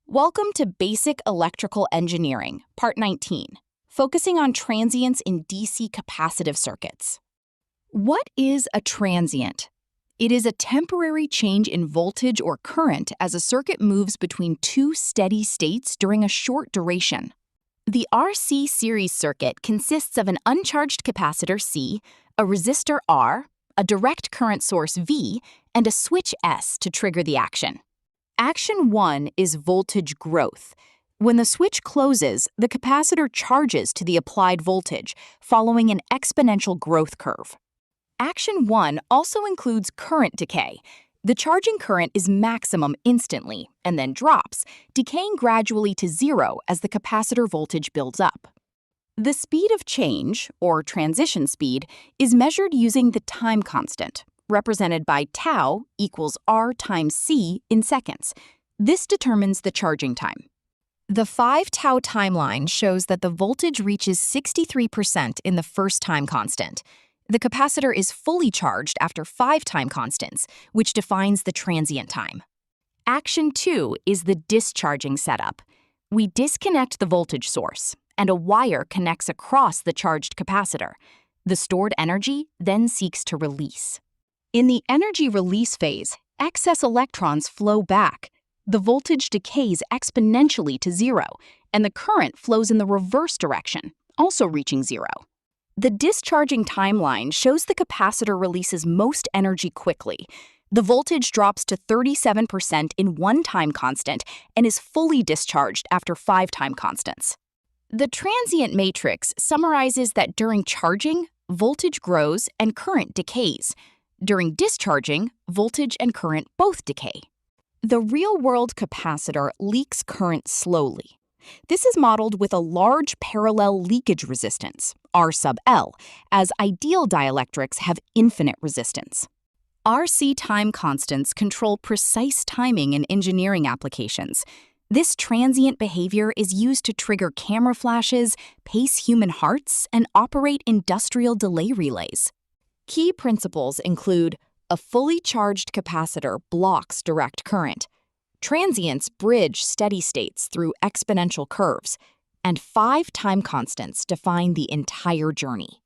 Welcome to Basic Electrical Engineering, Part 19, focusing on transients in DC capacitive circuits. What is a transient? It is a temporary change in voltage or current as a circuit moves between two steady states during a short duration. The RC series circuit consists of an uncharged capacitor C, a resistor R, a direct current source V, and a switch S to trigger the action. Action 1 is voltage growth. When the switch closes, the capacitor charges to the applied voltage, following an exponential growth curve. Action 1 also includes current decay. The charging current is maximum instantly and then drops, decaying gradually to zero as the capacitor voltage builds up. The speed of change, or transition speed, is measured using the time constant, represented by tau equals R times C in seconds. This determines the charging time. The 5 tau timeline shows that the voltage reaches 63% in the first time constant. The capacitor is fully charged after 5 time constants, which defines the transient time. Action 2 is the discharging setup. We disconnect the voltage source, and a wire connects across the charged capacitor. The stored energy then seeks to release. In the energy release phase, excess electrons flow back. The voltage decays exponentially to zero, and the current flows in the reverse direction, also reaching zero. The discharging timeline shows the capacitor releases most energy quickly. The voltage drops to 37% in 1 time constant and is fully discharged after 5 time constants. The transient matrix summarizes that during charging, voltage grows and current decays. During discharging, voltage and current both decay. The real-world capacitor leaks current slowly. This is modeled with a large parallel leakage resistance, R sub L, as ideal dielectrics have infinite resistance. RC time constants control precise timing in engineering applications. This transient behavior is used to trigger camera flashes, pace human hearts, and operate industrial delay relays. Key principles include a fully charged capacitor blocks direct current, transients bridge steady states through exponential curves, and 5 time constants define the entire journey.